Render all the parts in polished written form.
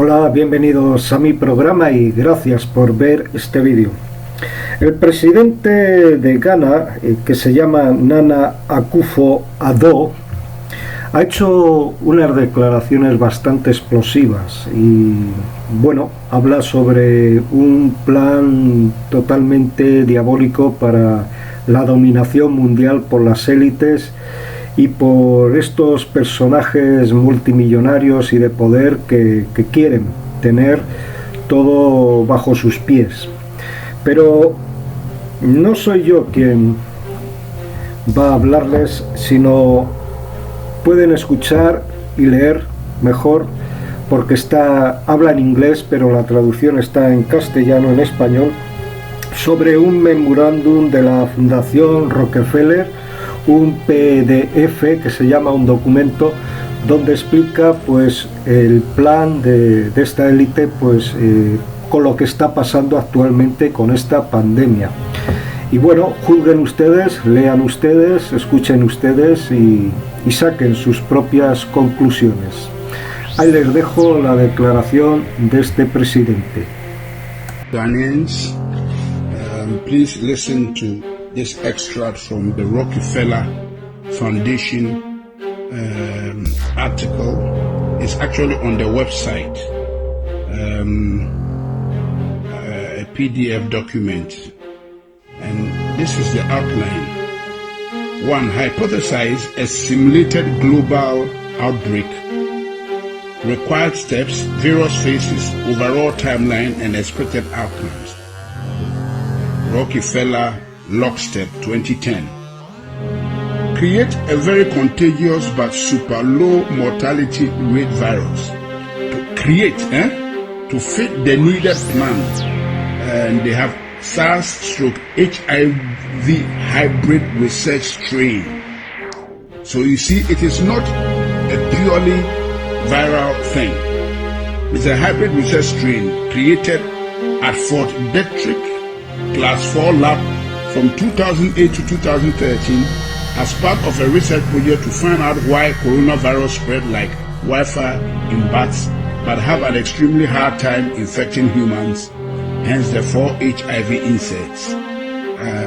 Hola, bienvenidos a mi programa y gracias por ver este vídeo. El presidente de Ghana, que se llama Nana Akufo-Addo, ha hecho unas declaraciones bastante explosivas y, bueno, habla sobre un plan totalmente diabólico para la dominación mundial por las élites y por estos personajes multimillonarios y de poder que quieren tener todo bajo sus pies. Pero no soy yo quien va a hablarles, sino pueden escuchar y leer mejor, porque habla en inglés, pero la traducción está en castellano, en español, sobre un memorándum de la Fundación Rockefeller, un PDF que se llama un documento donde explica pues el plan de esta élite pues con lo que está pasando actualmente con esta pandemia. Y bueno, juzguen ustedes, lean ustedes, escuchen ustedes y saquen sus propias conclusiones. Ahí les dejo la declaración de este presidente. Ghanaians, please listen to this extract from the Rockefeller Foundation article. It's actually on the website, a PDF document, and this is the outline. 1. Hypothesize a simulated global outbreak. Required steps, various phases, overall timeline, and expected outcomes. Rockefeller Lockstep 2010. Create a very contagious but super low mortality rate virus. To fit the needed plan. And they have SARS/HIV hybrid research strain. So you see, it is not a purely viral thing. It's a hybrid research strain created at Fort Detrick Class 4 lab from 2008 to 2013 as part of a research project to find out why coronavirus spread like wildfire in bats but have an extremely hard time infecting humans, hence the 4 HIV insects,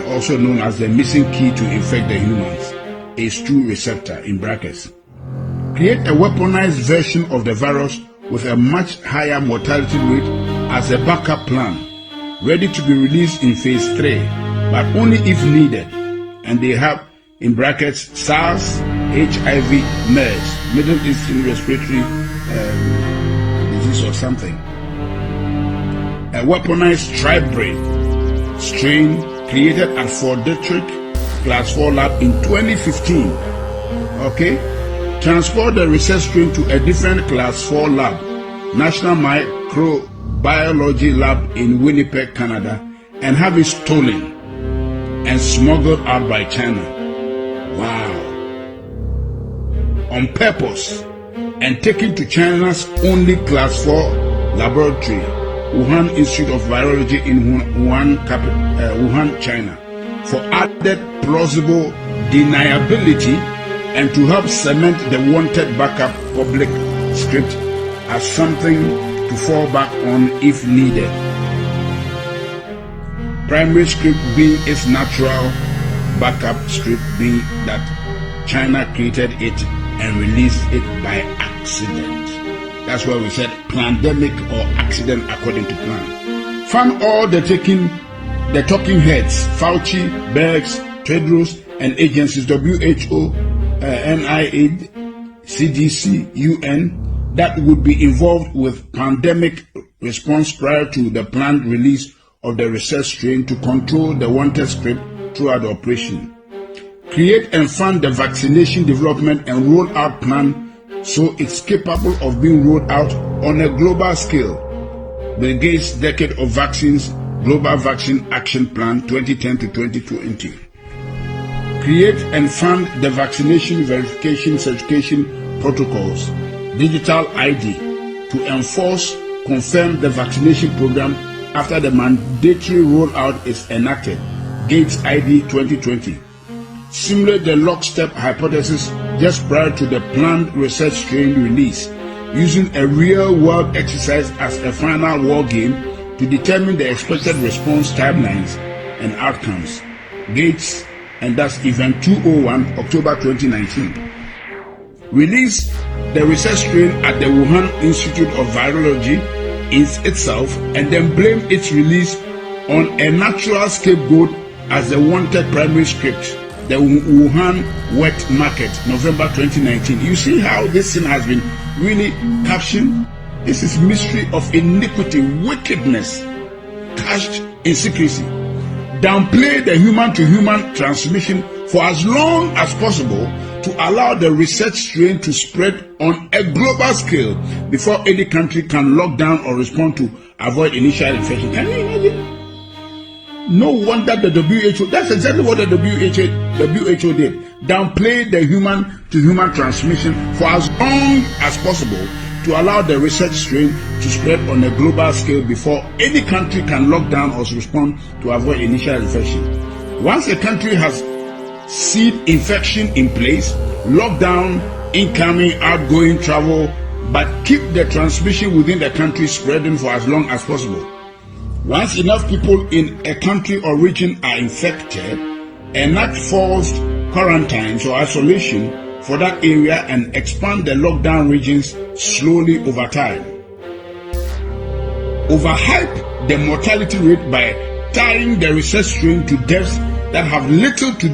also known as the missing key to infect the humans, ACE2 receptor in brackets. Create a weaponized version of the virus with a much higher mortality rate as a backup plan, ready to be released in phase 3, but only if needed. And they have, in brackets, SARS, HIV, MERS, Middle Eastern Respiratory Disease or something. A weaponized tri-brain strain created at Fort Detrick Class 4 lab in 2015. Okay? Transport the research strain to a different Class 4 lab, National Microbiology Lab in Winnipeg, Canada, and have it stolen and smuggled out by China. Wow. On purpose, and taken to China's only Class 4 laboratory, Wuhan Institute of Virology in Wuhan, China, for added plausible deniability and to help cement the wanted backup public script as something to fall back on if needed. Primary script being its natural backup script being that China created it and released it by accident. That's why we said pandemic or accident according to plan. Fund all the talking heads, Fauci, Bergs, Tedros, and agencies, WHO, NIH, CDC, UN, that would be involved with pandemic response prior to the planned release of the research strain to control the wanted script throughout the operation. Create and fund the vaccination development and rollout plan so it's capable of being rolled out on a global scale. Bill Gates' Decade of Vaccines Global Vaccine Action Plan 2010 to 2020. Create and fund the vaccination verification certification protocols, digital ID, to enforce, confirm the vaccination program after the mandatory rollout is enacted, Gates ID 2020. Simulate the lockstep hypothesis just prior to the planned research strain release using a real-world exercise as a final war game to determine the expected response timelines and outcomes. Dates, and that's Event 201, October 2019. Release the research strain at the Wuhan Institute of Virology itself, and then blame its release on a natural scapegoat as the wanted primary script, the Wuhan wet market, November 2019. You see how this thing has been really captioned? This is mystery of iniquity, wickedness, cached in secrecy. Downplay the human-to-human transmission for as long as possible to allow the research strain to spread on a global scale before any country can lock down or respond to avoid initial infection. Can you imagine? No wonder the WHO, that's exactly what the WHO did. Downplay the human-to-human transmission for as long as possible to allow the research strain to spread on a global scale before any country can lock down or respond to avoid initial infection. Once a country has seed infection in place, lock down incoming, outgoing travel, but keep the transmission within the country spreading for as long as possible. Once enough people in a country or region are infected, enact forced quarantines or isolation for that area and expand the lockdown regions slowly over time. Overhype the mortality rate by tying the research strain to deaths that have little to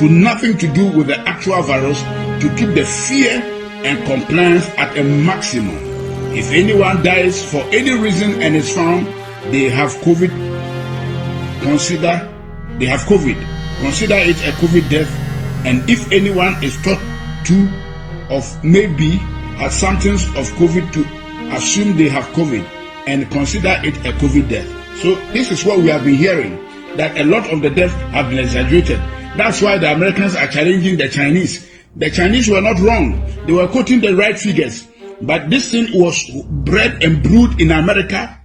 nothing to do with the actual virus to keep the fear and compliance at a maximum. If anyone dies for any reason and is found they have COVID, consider it a COVID death, and if anyone is thought to of maybe has symptoms of COVID, to assume they have COVID and consider it a COVID death. So this is what we have been hearing, that a lot of the deaths have been exaggerated. That's why the Americans are challenging the Chinese. The Chinese were not wrong. They were quoting the right figures. But this thing was bred and brewed in America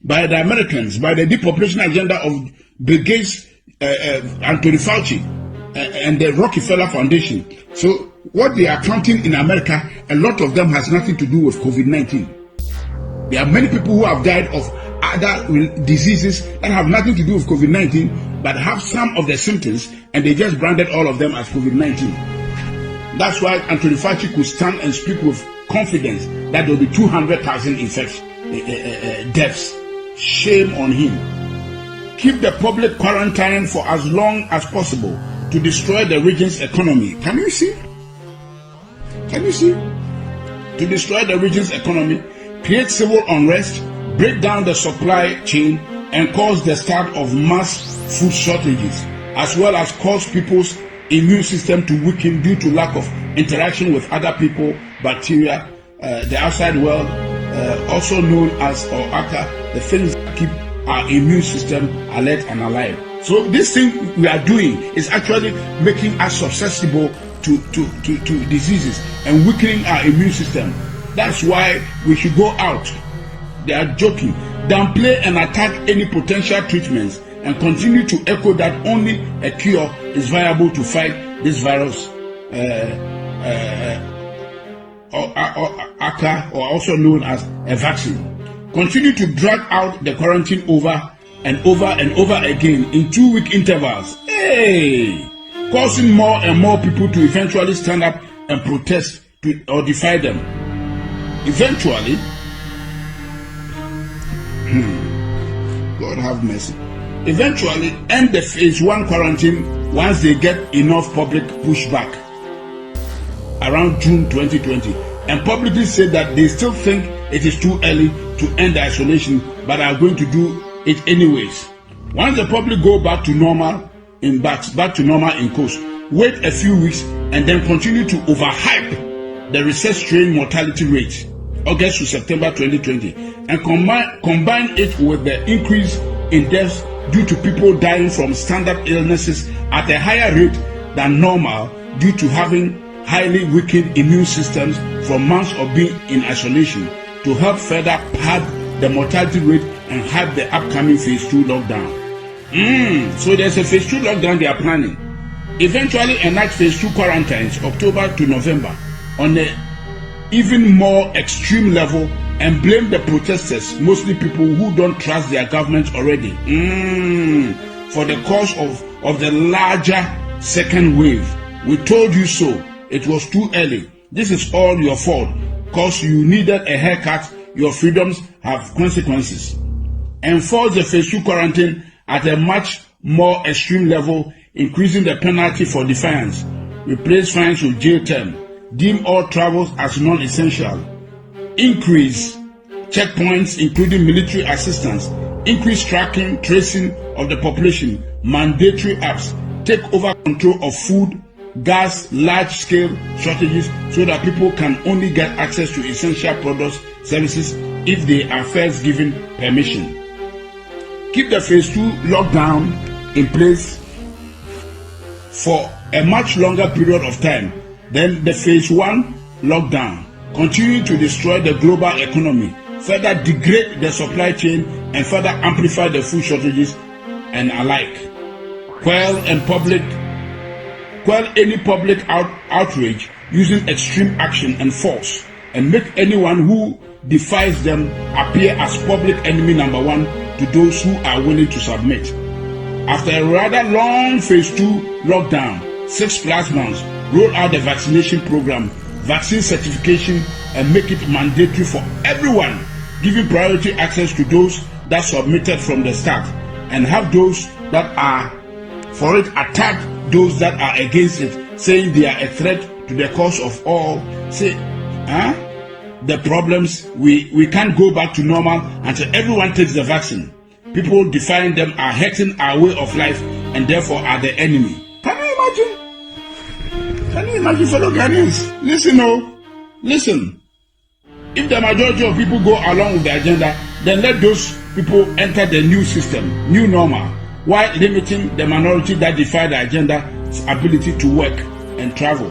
by the Americans, by the depopulation agenda of Bill Gates, Anthony Fauci, and the Rockefeller Foundation. So what they are counting in America, a lot of them has nothing to do with COVID-19. There are many people who have died of other diseases that have nothing to do with COVID-19, but have some of the symptoms, and they just branded all of them as COVID-19. That's why Anthony Fauci could stand and speak with confidence that there will be 200,000 deaths. Shame on him. Keep the public quarantine for as long as possible to destroy the region's economy. Can you see? To destroy the region's economy, create civil unrest, break down the supply chain, and cause the start of mass food shortages, as well as cause people's immune system to weaken due to lack of interaction with other people, bacteria, the outside world, also known as or ACA, the things that keep our immune system alert and alive. So this thing we are doing is actually making us susceptible to diseases and weakening our immune system. That's why we should go out. They are joking. Downplay and attack any potential treatments and continue to echo that only a cure is viable to fight this virus, ACA, or also known as a vaccine. Continue to drag out the quarantine over and over again in 2-week intervals. Causing more and more people to eventually stand up and protest or defy them. Eventually, God have mercy. Eventually end the phase 1 quarantine once they get enough public pushback around June 2020, and publicly say that they still think it is too early to end the isolation, but are going to do it anyways. Once the public go back to normal in course, wait a few weeks and then continue to overhype the research strain mortality rate, August to September 2020, and combine it with the increase in deaths due to people dying from standard illnesses at a higher rate than normal due to having highly weakened immune systems from months of being in isolation, to help further pad the mortality rate and hype the upcoming phase 2 lockdown. So there's a phase 2 lockdown they are planning. Eventually enact phase 2 quarantines October to November on a even more extreme level and blame the protesters, mostly people who don't trust their government already, for the cause of the larger second wave. We told you so. It was too early. This is all your fault. Cause you needed a haircut, your freedoms have consequences. Enforce the phase 2 quarantine at a much more extreme level, increasing the penalty for defiance. Replace fines with jail term. Deem all travels as non-essential. Increase checkpoints including military assistance. Increase tracking, tracing of the population. Mandatory apps. Take over control of food, gas, large-scale shortages so that people can only get access to essential products, services if they are first given permission. Keep the phase 2 lockdown in place for a much longer period of time than the phase 1 lockdown. Continue to destroy the global economy, further degrade the supply chain, and further amplify the food shortages and alike. Quell any public outrage using extreme action and force, and make anyone who defies them appear as public enemy number 1 to those who are willing to submit. After a rather long phase 2 lockdown, 6+ months, roll out the vaccination program, vaccine certification, and make it mandatory for everyone, giving priority access to those that submitted from the start, and have those that are for it attack those that are against it, saying they are a threat to the cause of all. Say, the problems, we can't go back to normal until everyone takes the vaccine. People defying them are hurting our way of life and therefore are the enemy. Can you imagine? Can you imagine, fellow Ghanaians? Listen. If the majority of people go along with the agenda, then let those people enter the new system, new normal, while limiting the minority that defy the agenda's ability to work and travel.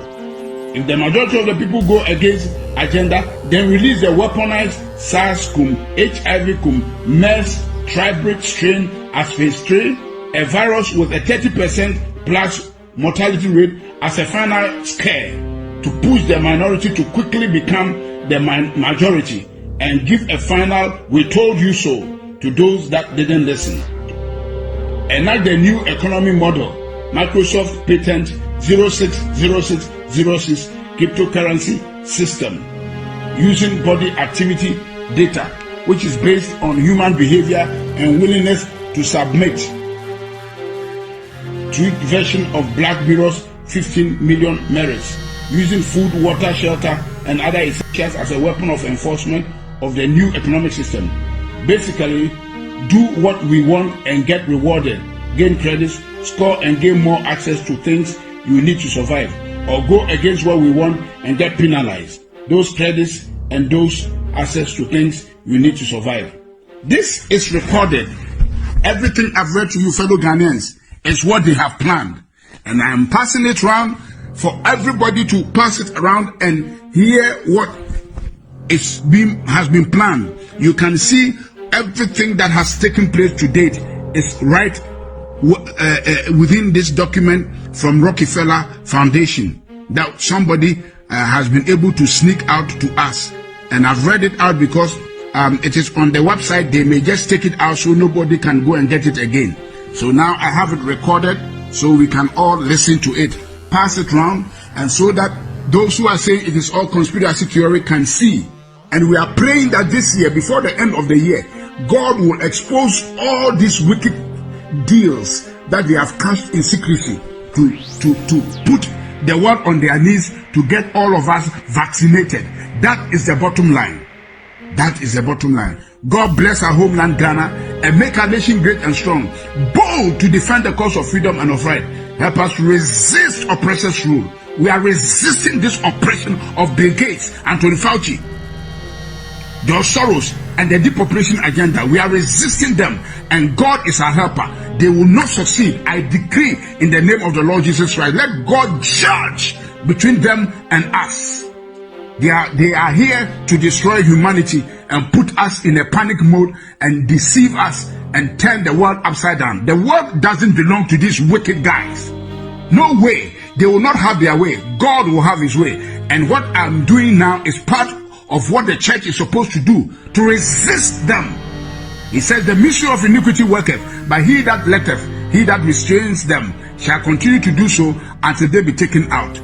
If the majority of the people go against agenda, then release the weaponized SARS-CoV, HIV-CoV, MERS, tribrid strain as phase 3, a virus with a 30% plus mortality rate as a final scare to push the minority to quickly become the majority and give a final "we told you so" to those that didn't listen. Enact the new economy model, Microsoft Patent 060606 cryptocurrency system, using body activity data, which is based on human behavior and willingness to submit. Tweaked version of Black Mirror's 15 million merits, using food, water, shelter, and other essentials as a weapon of enforcement of the new economic system. Basically, do what we want and get rewarded, gain credits, score and gain more access to things you need to survive, or go against what we want and get penalized. Those credits and those access to things you need to survive. This is recorded. Everything I've read to you, fellow Ghanaians, is what they have planned. And I am passing it around for everybody to pass it around and hear what has been planned. You can see everything that has taken place to date is right within this document from Rockefeller Foundation that somebody has been able to sneak out to us. And I've read it out because it is on the website. They may just take it out so nobody can go and get it again. So now I have it recorded so we can all listen to it, pass it around, and so that those who are saying it is all conspiracy theory can see. And we are praying that this year, before the end of the year, God will expose all these wicked deals that they have cashed in secrecy to put the world on their knees to get all of us vaccinated. That is the bottom line. That is the bottom line. God bless our homeland Ghana and make our nation great and strong, bold to defend the cause of freedom and of right. Help us resist oppressors' rule. We are resisting this oppression of Bill Gates, Anthony Fauci, George Soros, and the depopulation agenda. We are resisting them, and God is our helper. They will not succeed. I decree in the name of the Lord Jesus Christ, let God judge between them and us. They are here to destroy humanity and put us in a panic mode and deceive us and turn the world upside down. The world doesn't belong to these wicked guys. No way. They will not have their way. God will have his way. And what I'm doing now is part of what the church is supposed to do, to resist them. He says, the mystery of iniquity worketh, but he that letteth, he that restrains them, shall continue to do so until they be taken out.